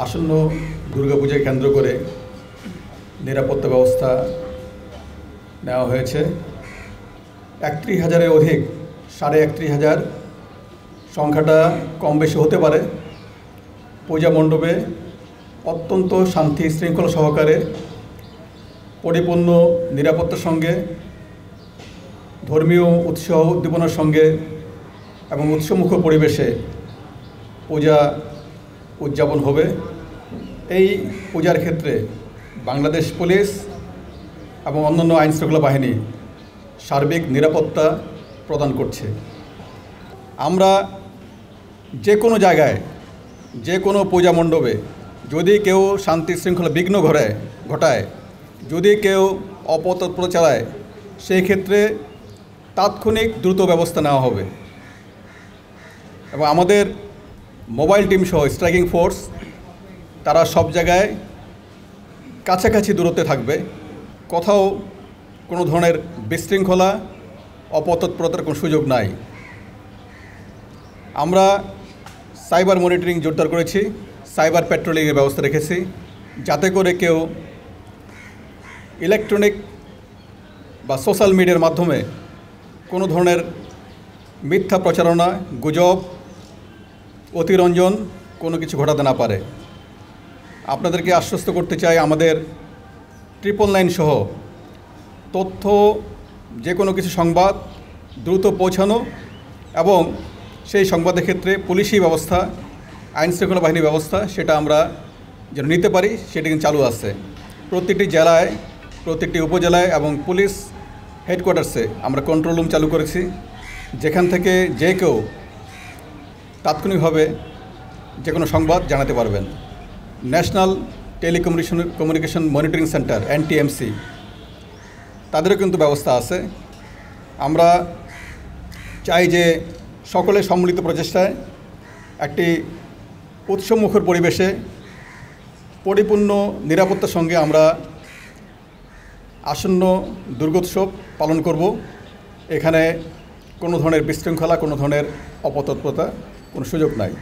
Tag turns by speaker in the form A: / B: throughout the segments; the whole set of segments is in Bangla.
A: আসন্ন দুর্গাপূজাকে কেন্দ্র করে নিরাপত্তা ব্যবস্থা নেওয়া হয়েছে। 31,000-এর অধিক, 31,500 সংখ্যাটা কম বেশি হতে পারে। পূজা মণ্ডপে অত্যন্ত শান্তি শৃঙ্খলা সহকারে পরিপূর্ণ নিরাপত্তার সঙ্গে, ধর্মীয় উৎসাহ উদ্দীপনার সঙ্গে এবং উৎসবমুখর পরিবেশে পূজা উদযাপন হবে। এই পূজার ক্ষেত্রে বাংলাদেশ পুলিশ এবং অন্যান্য আইনশৃঙ্খলা বাহিনী সার্বিক নিরাপত্তা প্রদান করছে। আমরা যে কোনো জায়গায়, যে কোনো পূজা মণ্ডপে যদি কেউ শান্তি শৃঙ্খলা বিঘ্ন ঘটায়, যদি কেউ অপতৎপর চালায়, সেই ক্ষেত্রে তাৎক্ষণিক দ্রুত ব্যবস্থা নেওয়া হবে। এবং আমাদের মোবাইল টিম সহ স্ট্রাইকিং ফোর্স তারা সব জায়গায় কাছাকাছি দূরত্বে থাকবে। কোথাও কোনো ধরনের বিশৃঙ্খলা অপতৎপরতার কোনো সুযোগ নাই। আমরা সাইবার মনিটরিং জোরদার করেছি, সাইবার প্যাট্রোলিংয়ের ব্যবস্থা রেখেছি, যাতে করে কেউ ইলেকট্রনিক বা সোশ্যাল মিডিয়ার মাধ্যমে কোনো ধরনের মিথ্যা প্রচারণা, গুজব, অতিরঞ্জন কোনো কিছু ঘটাতে না পারে। আপনাদেরকে আশ্বস্ত করতে চাই, আমাদের 999 সহ তথ্য, যে কোনো কিছু সংবাদ দ্রুত পৌঁছানো এবং সেই সংবাদের ক্ষেত্রে পুলিশি ব্যবস্থা, আইনশৃঙ্খলা বাহিনীর ব্যবস্থা সেটা আমরা যেন নিতে পারি, সেটা কিন্তু চালু আছে। প্রতিটি জেলায়, প্রতিটি উপজেলায় এবং পুলিশ হেডকোয়ার্টার্সে আমরা কন্ট্রোল রুম চালু করেছি, যেখান থেকে যে কেউ তাৎক্ষণিকভাবে যে কোনো সংবাদ জানাতে পারবেন। National telecommunication monitoring centre NTMC তাদেরও কিন্তু ব্যবস্থা আছে। আমরা চাই যে সকলে সম্মিলিত প্রচেষ্টায় একটি উৎসবমুখর পরিবেশে পরিপূর্ণ নিরাপত্তার সঙ্গে আমরা আসন্ন দুর্গোৎসব পালন করব। এখানে কোনো ধরনের বিশৃঙ্খলা, কোনো ধরনের অপতৎপরতা কোনো সুযোগ নাই।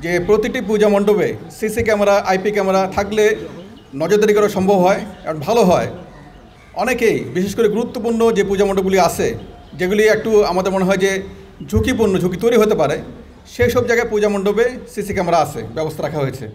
A: যে প্রতিটি পূজা মণ্ডপে CC ক্যামেরা, IP ক্যামেরা থাকলে নজরদারি করা সম্ভব হয় আর ভালো হয়। অনেকেই, বিশেষ করে গুরুত্বপূর্ণ যে পূজা মণ্ডপগুলি আছে, যেগুলি একটু আমাদের মনে হয় যে ঝুঁকি তৈরি হতে পারে, সেই সব জায়গায় পূজা মণ্ডপে CC ক্যামেরা আছে, ব্যবস্থা রাখা হয়েছে।